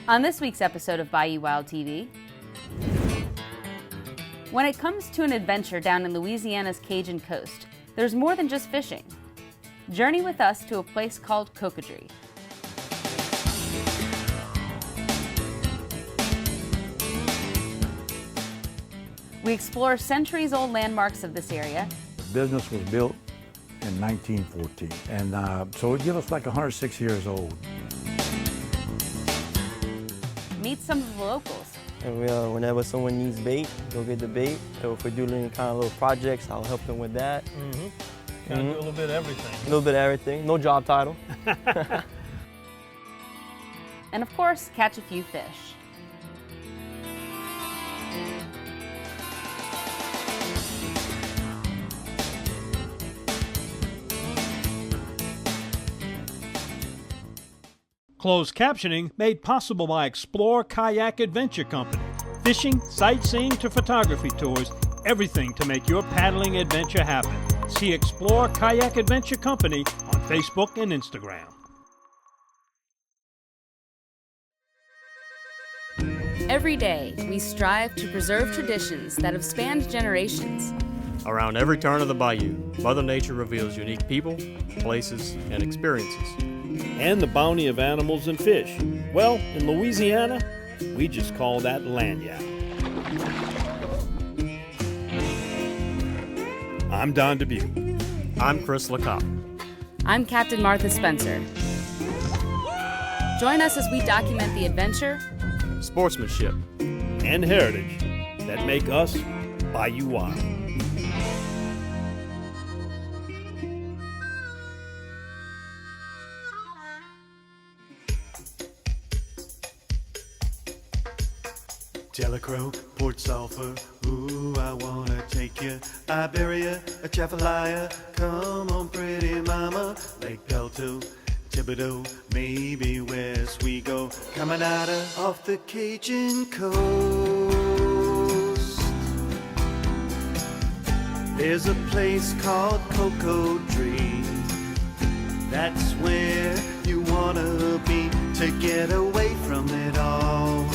On this week's episode of Bayou Wild TV, when it comes to an adventure down in Louisiana's Cajun coast, there's more than just fishing. Journey with us to a place called Cocodrie. We explore centuries-old landmarks of this area. The business was built in 1914, and so it gives us like 106 years old. Meet some of the locals. And whenever someone needs bait, go get the bait. So if we're doing any kind of little projects, I'll help them with that. Kind of do a little bit of everything. A little bit of everything. No job title. And of course, catch a few fish. Closed captioning made possible by Explore Kayak Adventure Company. Fishing, sightseeing to photography tours, everything to make your paddling adventure happen. See Explore Kayak Adventure Company on Facebook and Instagram. Every day, we strive to preserve traditions that have spanned generations. Around every turn of the bayou, Mother Nature reveals unique people, places, and experiences. And the bounty of animals and fish. Well, in Louisiana, we just call that lagniappe. I'm Don Dubuque. I'm Chris Lapeyrouse. I'm Captain Martha Spencer. Join us as we document the adventure, Sportsmanship, and heritage that make us Bayou Wild. Jellicrow, Port Sulphur, ooh, I wanna take you. Iberia, Atchafalaya, come on pretty mama. Lake Pelto, Thibodeau, maybe west we go. Caminada off the Cajun coast. There's a place called Cocodrie. That's where you wanna be to get away from it all.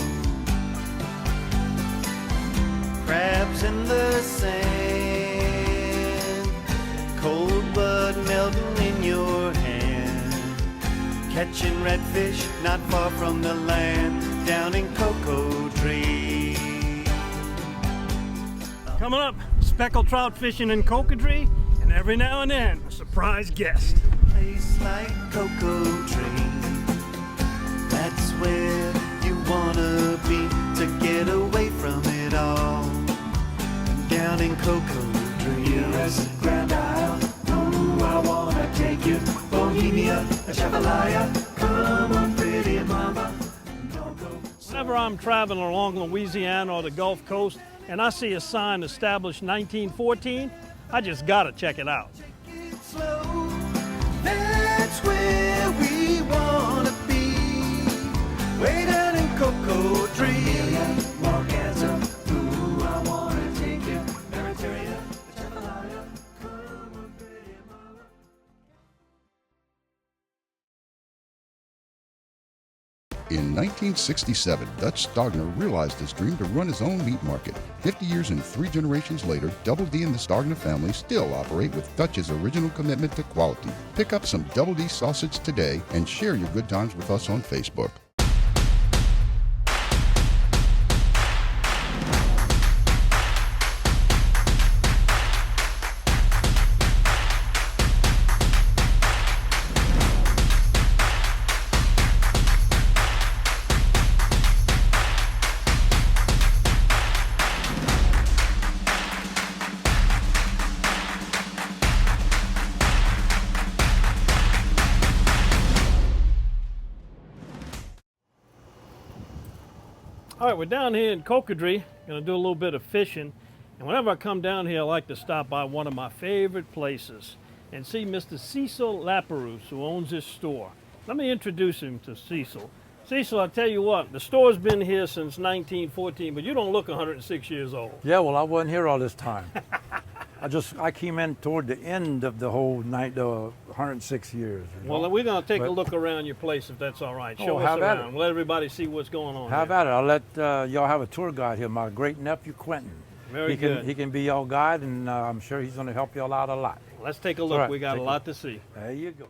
Crabs in the sand, cold blood melting in your hand, catching redfish not far from the land, down in Cocodrie. Coming up, speckled trout fishing in Cocodrie, and every now and then, a surprise guest. Place like Cocodrie, that's where you wanna be to get away from it all. Down in Cocodrie, U.S. Grand Isle, ooh, I wanna take you. Bohemia, Atchafalaya, come on pretty mama. Whenever I'm traveling along Louisiana or the Gulf Coast and I see a sign established 1914, I just gotta check it out. It's slow, that's where we wanna be. Way down in Cocodrie, Morganza, ooh, I wanna take you. Barataria, Atchafalaya, come on pretty mama. In 1967, Dutch Stogner realized his dream to run his own meat market. 50 years and 3 generations later, Double D and the Stogner family still operate with Dutch's original commitment to quality. Pick up some Double D sausage today and share your good times with us on Facebook. All right, we're down here in Cocodrie, gonna do a little bit of fishing. And whenever I come down here, I like to stop by one of my favorite places and see Mr. Cecil Lapeyrouse, who owns this store. Let me introduce him to Cecil. Cecil, I'll tell you what, the store's been here since 1914, but you don't look 106 years old. Yeah, well, I wasn't here all this time. I came in toward the end of the whole 106 years. Well, we're going to take a look around your place if that's all right. Show us have at around. Let everybody see what's going on. How here. about it? I'll let y'all have a tour guide here. My great nephew Quentin. Very good. He can be y'all guide, and I'm sure he's going to help y'all out a lot. Let's take a look. Right, we got take a lot to see. There you go.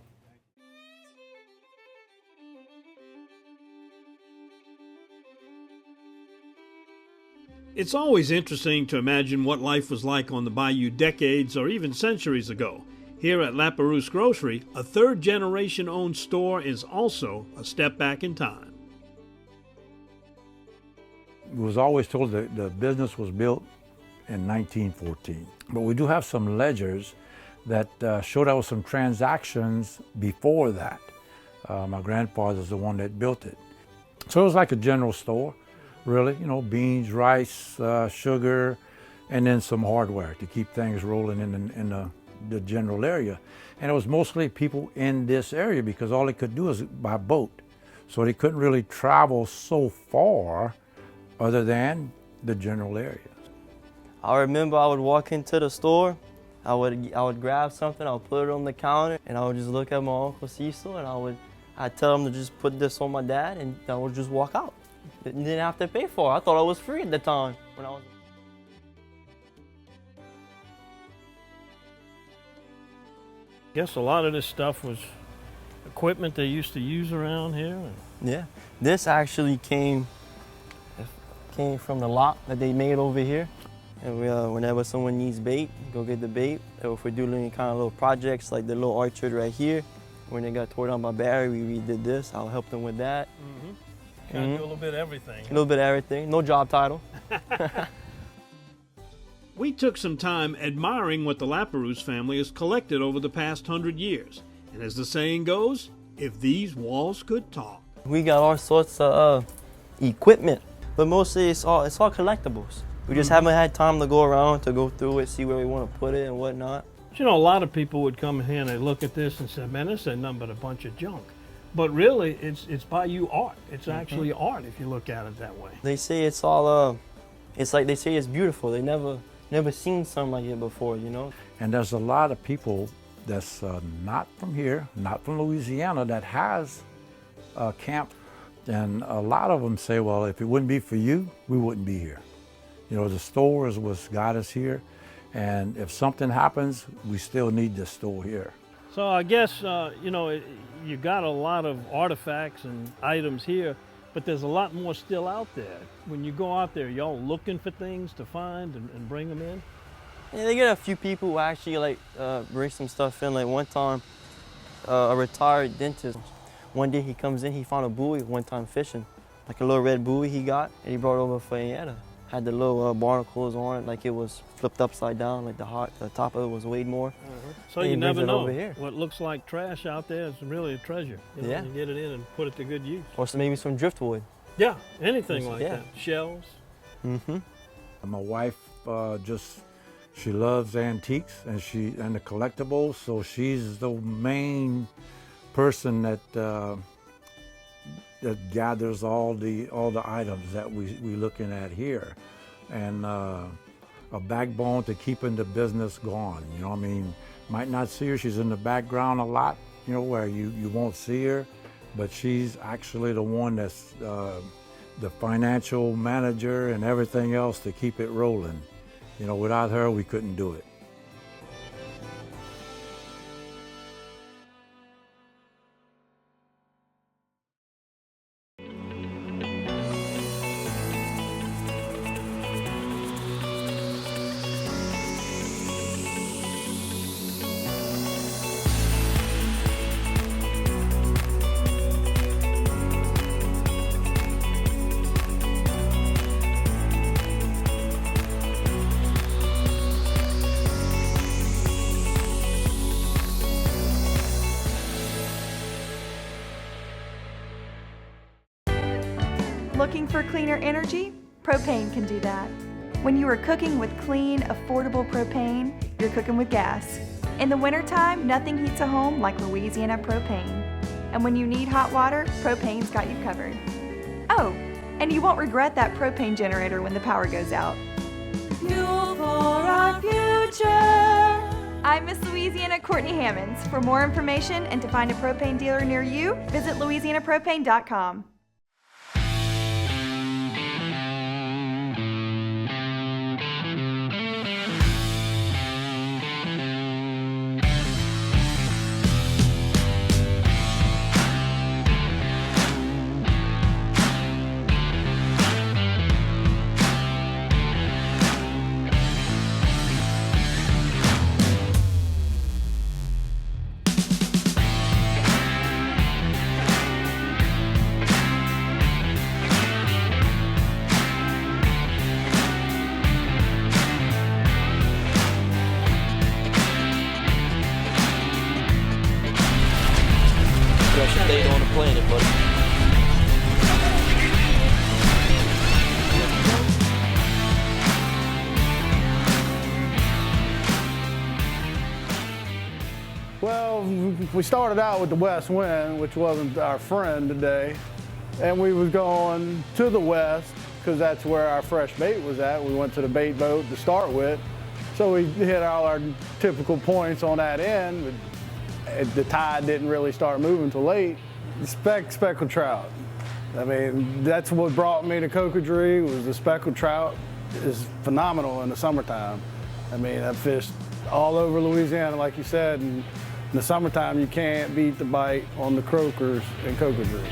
It's always interesting to imagine what life was like on the Bayou decades or even centuries ago. Here at Laperouse Grocery, a third-generation owned store is also a step back in time. We was always told that the business was built in 1914. But we do have some ledgers that show there was some transactions before that. My grandfather's the one that built it. So it was like a general store, really, you know, beans, rice, sugar, and then some hardware to keep things rolling in the general area. And it was mostly people in this area because all they could do is by boat. So they couldn't really travel so far other than the general area. I remember I would walk into the store, I would grab something, I would put it on the counter, and I would just look at my Uncle Cecil, and I'd tell him to just put this on my dad, and I would just walk out. Didn't have to pay for it. I thought I was free at the time when I was. Guess a lot of this stuff was equipment they used to use around here. Yeah, this actually came from the lot that they made over here. And whenever someone needs bait, go get the bait. Or if we're doing any kind of little projects like the little orchard right here, when they got torn down by Barry, we redid this. I'll help them with that. Kind of do a little bit of everything. A little bit of everything. No job title. We took some time admiring what the Laperouse family has collected over the past 100 years. And as the saying goes, if these walls could talk. We got all sorts of equipment, but mostly it's all collectibles. We just haven't had time to go around to go through it, see where we want to put it and whatnot. You know, a lot of people would come here and they look at this and say, man, this ain't nothing but a bunch of junk. But really, it's Bayou art. It's actually art if you look at it that way. They say it's all, it's like they say it's beautiful. They never seen something like it before, you know? And there's a lot of people that's not from here, not from Louisiana, that has a camp. And a lot of them say, well, if it wouldn't be for you, we wouldn't be here. You know, the store is what's got us here. And if something happens, we still need the store here. So I guess, you know, you got a lot of artifacts and items here, but there's a lot more still out there. When you go out there, y'all looking for things to find and bring them in? Yeah, they get a few people who actually like bring some stuff in. Like one time, a retired dentist, one day he comes in, he found a buoy one time fishing, like a little red buoy he got, and he brought it over for Anna. Had the little barnacles on it, like it was flipped upside down, like the top of it was weighed more. So you never know. What looks like trash out there is really a treasure. You know, Yeah. you get it in and put it to good use. Or maybe some driftwood. Yeah, anything like Yeah. that. Shells. My wife she loves antiques and the collectibles, so she's the main person that gathers all the items that we looking at here, and a backbone to keeping the business going. You know what I mean? Might not see her, she's in the background a lot, you know, where you won't see her, but she's actually the one that's the financial manager and everything else to keep it rolling. You know, without her, we couldn't do it. Looking for cleaner energy? Propane can do that. When you are cooking with clean, affordable propane, you're cooking with gas. In the wintertime, nothing heats a home like Louisiana propane. And when you need hot water, propane's got you covered. Oh, and you won't regret that propane generator when the power goes out. fuel for our future. I'm Miss Louisiana Courtney Hammonds. For more information and to find a propane dealer near you, visit louisianapropane.com. Best state on the planet, buddy. Well, we started out with the west wind, which wasn't our friend today, and we was going to the west because that's where our fresh bait was at. We went to the bait boat to start with, so we hit all our typical points on that end. But the tide didn't really start moving till late. Speckled trout. I mean, that's what brought me to Cocodrie, was the speckled trout. Is phenomenal in the summertime. I mean, I've fished all over Louisiana, like you said, and in the summertime you can't beat the bite on the croakers in Cocodrie.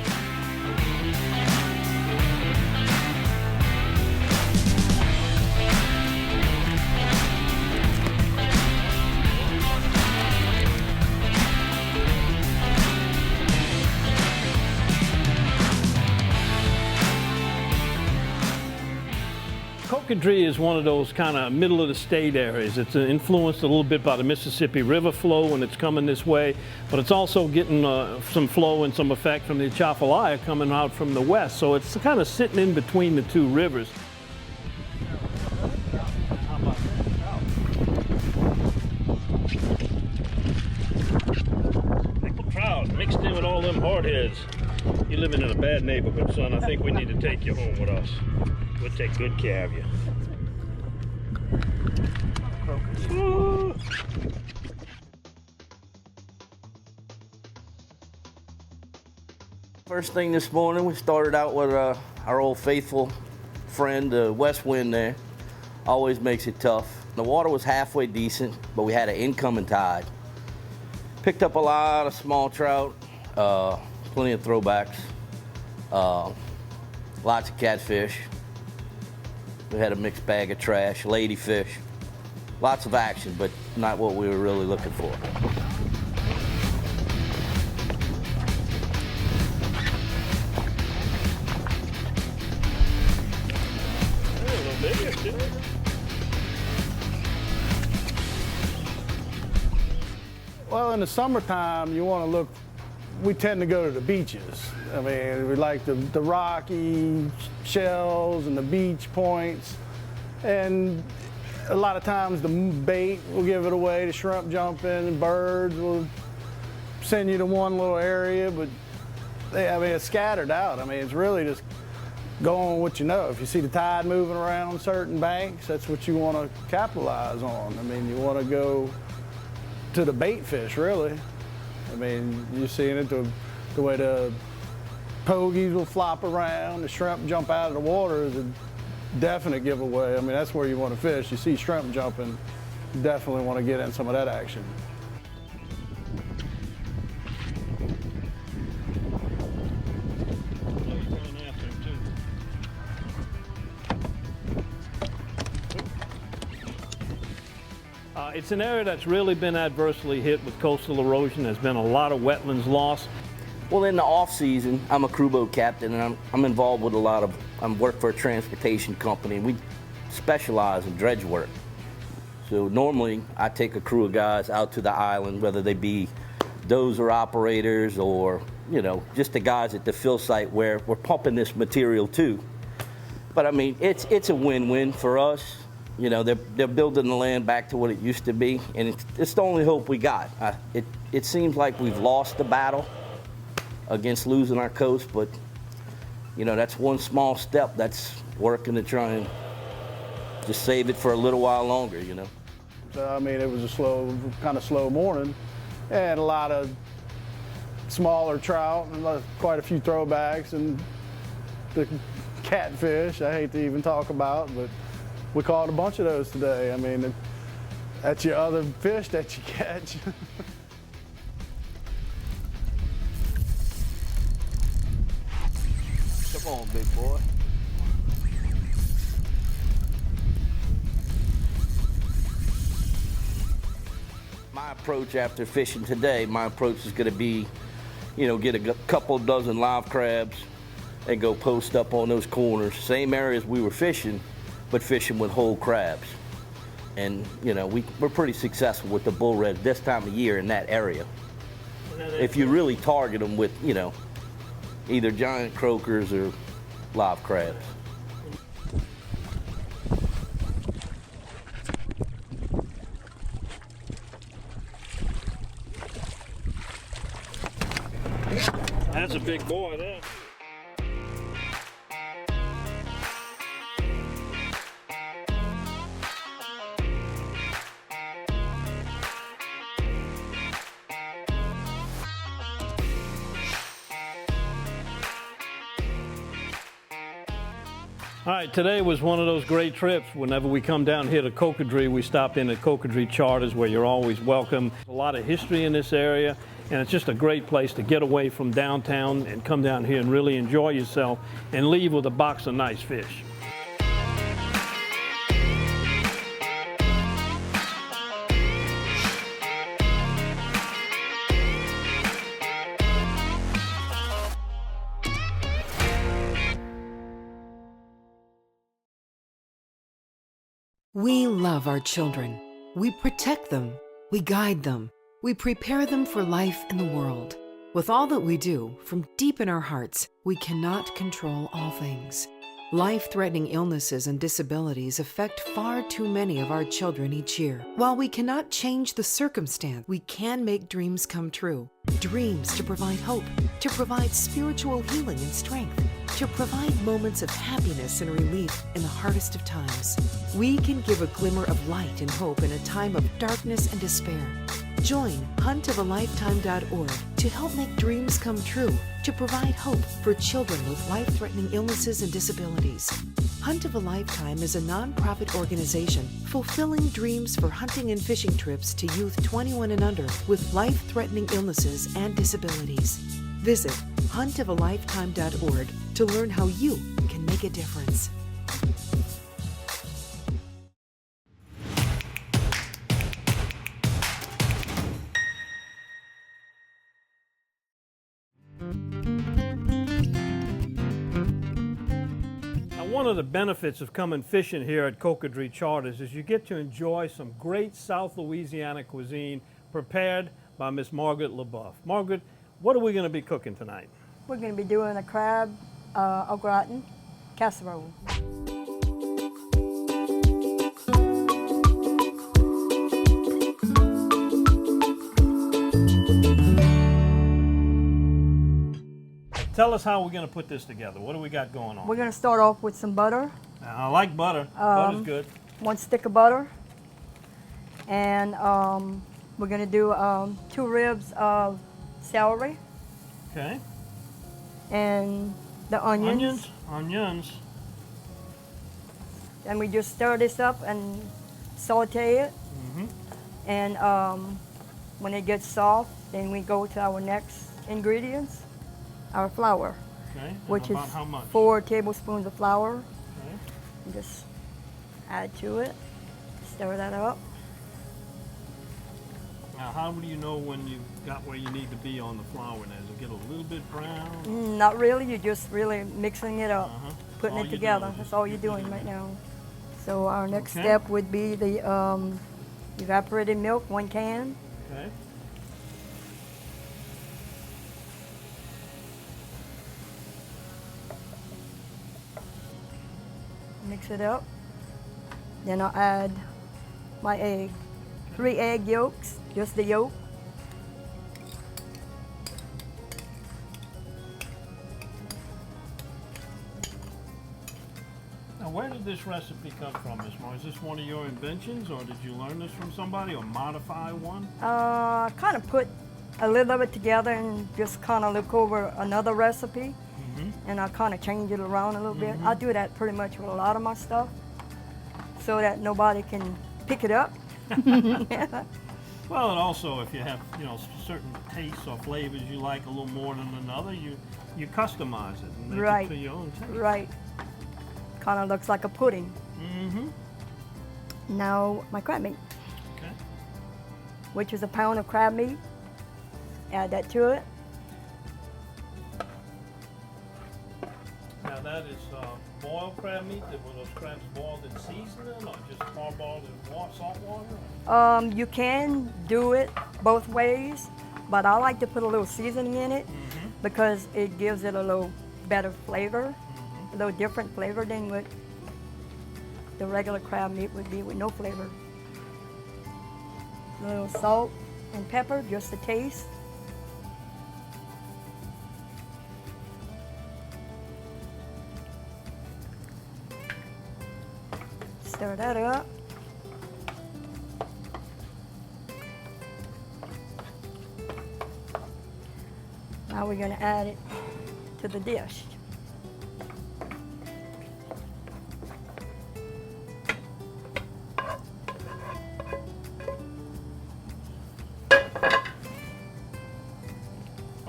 Cocodrie is one of those kind of middle of the state areas. It's influenced a little bit by the Mississippi River flow when it's coming this way, but it's also getting some flow and some effect from the Atchafalaya coming out from the west. So it's kind of sitting in between the two rivers. Pickled trout mixed in with all them hardheads. You're living in a bad neighborhood, son. I think we need to take you home with us. We'll take good care of you. Ooh. First thing this morning, we started out with our old faithful friend, the west wind there. Always makes it tough. The water was halfway decent, but we had an incoming tide. Picked up a lot of small trout, plenty of throwbacks, lots of catfish. We had a mixed bag of trash, ladyfish, lots of action, but not what we were really looking for. Well, in the summertime, you want to look, we tend to go to the beaches. I mean, we like the rocky shells and the beach points. And a lot of times the bait will give it away, the shrimp jumping, birds will send you to one little area, but it's scattered out. I mean, it's really just going on what you know. If you see the tide moving around certain banks, that's what you want to capitalize on. I mean, you want to go to the bait fish, really. I mean, you're seeing it, the way the pogies will flop around, the shrimp jump out of the water is a definite giveaway. I mean, that's where you want to fish. You see shrimp jumping, you definitely want to get in some of that action. It's an area that's really been adversely hit with coastal erosion. There's been a lot of wetlands lost. Well, in the off season, I'm a crew boat captain, and I'm involved with I work for a transportation company, and we specialize in dredge work. So normally, I take a crew of guys out to the island, whether they be dozer operators or, just the guys at the fill site where we're pumping this material to. But I mean, it's a win-win for us. They're building the land back to what it used to be, and it's the only hope we got. It seems like we've lost the battle against losing our coast, but that's one small step that's working to try and just save it for a little while longer, you know. So, I mean, it was a kind of slow morning, and a lot of smaller trout, and quite a few throwbacks, and the catfish, I hate to even talk about, but we caught a bunch of those today. I mean, that's your other fish that you catch. Come on, big boy. My approach after fishing today, my approach is going to be, you know, get a couple dozen live crabs and go post up on those corners, same areas we were fishing, but fishing with whole crabs. And, you know, we're pretty successful with the bull red this time of year in that area. If you really target them with, you know, either giant croakers or live crabs. That's a big boy there. All right, today was one of those great trips. Whenever we come down here to Cocodrie, we stop in at Cocodrie Charters, where you're always welcome. A lot of history in this area, and it's just a great place to get away from downtown and come down here and really enjoy yourself and leave with a box of nice fish. We love our children. We protect them. We guide them. We prepare them for life in the world. With all that we do, from deep in our hearts, we cannot control all things. Life-threatening illnesses and disabilities affect far too many of our children each year. While we cannot change the circumstance, we can make dreams come true. Dreams to provide hope, to provide spiritual healing and strength, to provide moments of happiness and relief in the hardest of times. We can give a glimmer of light and hope in a time of darkness and despair. Join huntofalifetime.org to help make dreams come true, to provide hope for children with life-threatening illnesses and disabilities. Hunt of a Lifetime is a non-profit organization fulfilling dreams for hunting and fishing trips to youth 21 and under with life-threatening illnesses and disabilities. Visit huntofalifetime.org to learn how you can make a difference. One of the benefits of coming fishing here at Cocodrie Charters is you get to enjoy some great South Louisiana cuisine prepared by Miss Margaret LaBeouf. Margaret, what are we going to be cooking tonight? We're going to be doing a crab au gratin casserole. Tell us how we're going to put this together. What do we got going on? We're going to start off with some butter. I like butter. Butter's good. 1 stick of butter. And we're going to do 2 ribs of celery. Okay. And the onions. Onions. And we just stir this up and saute it. Mm-hmm. And when it gets soft, then we go to our next ingredients. Our flour, okay. Which is how much? 4 tablespoons of flour. Okay. And just add to it, stir that up. Now, how do you know when you got where you need to be on the flour now? Does it get a little bit brown? Not really, you're just really mixing it up, putting it together. That's all you're doing right now. So our next step would be the evaporated milk, 1 can. Okay. Mix it up. Then I'll add my egg. 3 egg yolks, just the yolk. Now Now, where did this recipe come from, Miss Moore? Is this one of your inventions, or did you learn this from somebody, or modify one? Kind of put a little of it together and just kind of look over another recipe, and I kind of change it around a little bit. I do that pretty much with a lot of my stuff, so that nobody can pick it up. Well, and also if you have, certain tastes or flavors you like a little more than another, you customize it and make it to your own taste. Right. Kind of looks like a pudding. Now my crab meat, Okay. which is a pound of crab meat. Add that to it. Now that is boiled crab meat. Were those crabs boiled in seasoning, or just parboiled in salt water? You can do it both ways, but I like to put a little seasoning in it because it gives it a little better flavor, a little different flavor than what the regular crab meat would be with no flavor. A little salt and pepper, just to taste. Stir that up. Now we're going to add it to the dish.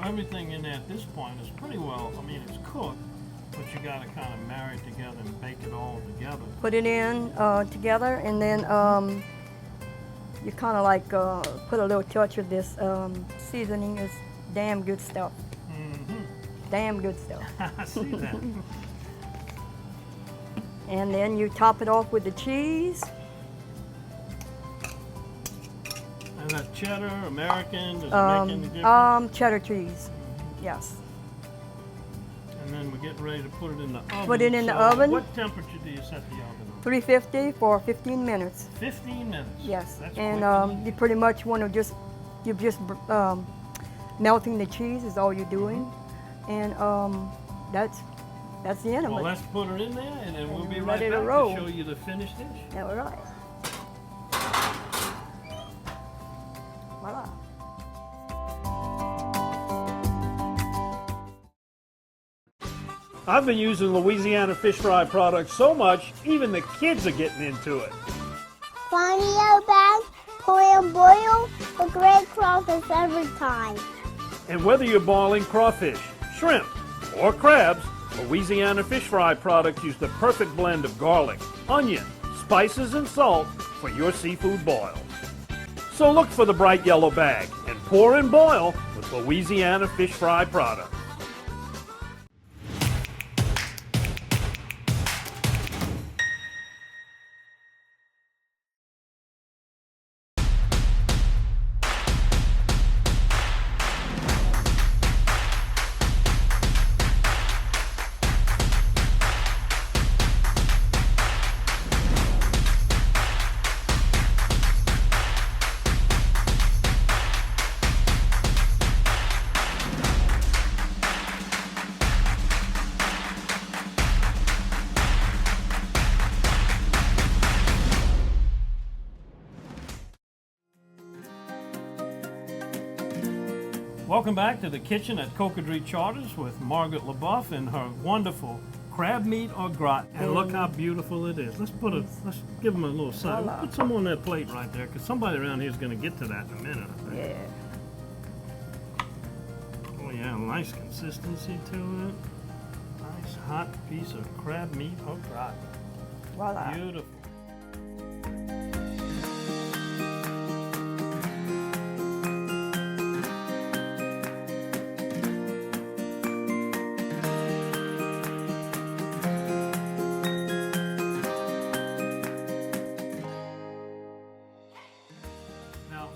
Everything in there at this point is pretty well, it's cooked, but you got to kind of marry it together and bake it all together. Put it in together, and then you kind of like put a little touch of this seasoning. Is damn good stuff. Damn good stuff. I see that. And then you top it off with the cheese. And that's cheddar, American, does it make any difference? Cheddar cheese, yes. And then we're getting ready to put it in the oven. Put it in the oven. What temperature do you set the oven on? 350 for 15 minutes. 15 minutes? Yes. That's And you pretty much want to you're just melting the cheese is all you're doing. And that's the end of it. Well, let's put it in there, and then we'll be right ready back to roll. show you the finished dish. Yeah, all right. Voila. I've been using Louisiana fish fry products so much, even the kids are getting into it. Flaniel bag, pour and boil, a great crawfish every time. And whether you're boiling crawfish, shrimp, or crabs, Louisiana fish fry products use the perfect blend of garlic, onion, spices, and salt for your seafood boils. So look for the bright yellow bag and pour and boil with Louisiana fish fry products. Welcome back to the kitchen at Cocodrie Charters with Margaret LaBeouf and her wonderful crab meat au gratin. And look how beautiful it is. Let's give them a little side. We'll put some on that plate right there, because somebody around here is going to get to that in a minute, I think. Yeah. Oh yeah, nice consistency to it. Nice hot piece of crab meat au gratin. Voila. Beautiful.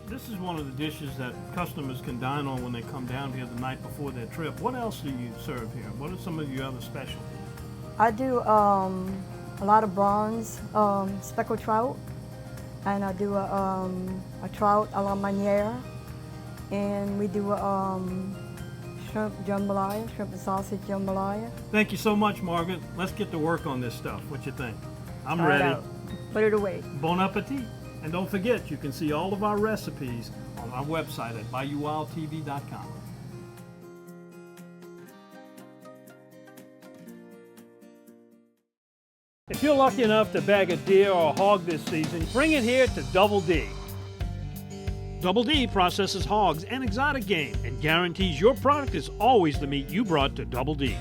This is one of the dishes that customers can dine on when they come down here the night before their trip. What else do you serve here? What are some of your other specialties? I do a lot of bronze speckled trout, and I do a trout a la manière, and we do shrimp jambalaya, shrimp and sausage jambalaya. Thank you so much, Margaret. Let's get to work on this stuff. What you think? I'm Try it ready. out. Put it away. Bon appetit. And don't forget, you can see all of our recipes on our website at BayouWildTV.com. If you're lucky enough to bag a deer or a hog this season, bring it here to Double D. Double D processes hogs and exotic game and guarantees your product is always the meat you brought to Double D.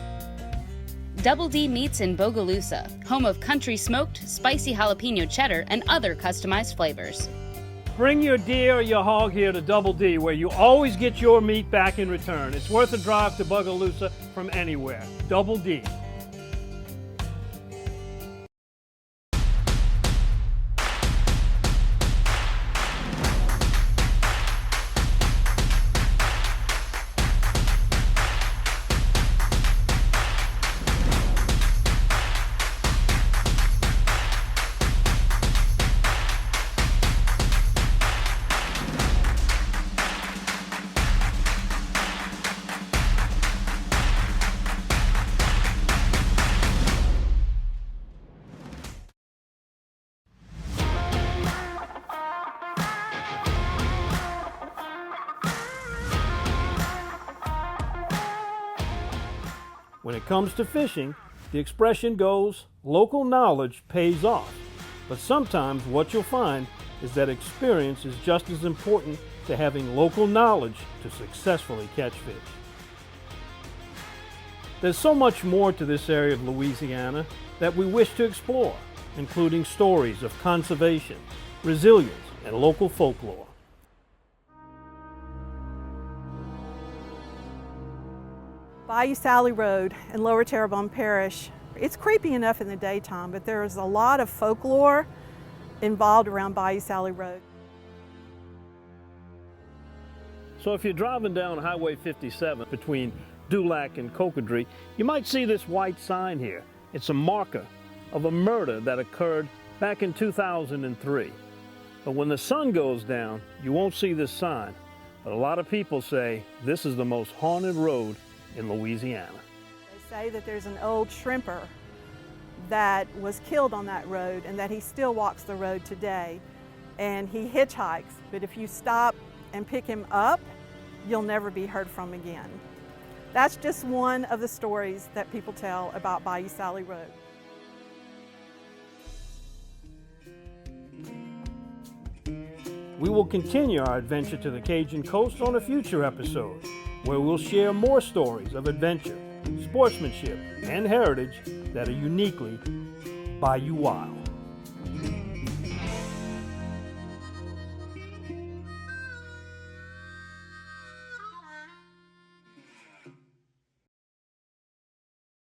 Double D Meats in Bogalusa, home of country smoked, spicy jalapeno cheddar, and other customized flavors. Bring your deer or your hog here to Double D, where you always get your meat back in return. It's worth a drive to Bogalusa from anywhere. Double D. When it comes to fishing, the expression goes, local knowledge pays off. But sometimes what you'll find is that experience is just as important to having local knowledge to successfully catch fish. There's so much more to this area of Louisiana that we wish to explore, including stories of conservation, resilience, and local folklore. Bayou Sally Road in Lower Terrebonne Parish. It's creepy enough in the daytime, but there is a lot of folklore involved around Bayou Sally Road. So if you're driving down Highway 57 between Dulac and Cocodrie, you might see this white sign here. It's a marker of a murder that occurred back in 2003. But when the sun goes down, you won't see this sign. But a lot of people say this is the most haunted road in Louisiana. They say that there's an old shrimper that was killed on that road and that he still walks the road today. And he hitchhikes, but if you stop and pick him up, you'll never be heard from again. That's just one of the stories that people tell about Bayou Sally Road. We will continue our adventure to the Cajun coast on a future episode, where we'll share more stories of adventure, sportsmanship, and heritage that are uniquely Bayou Wild.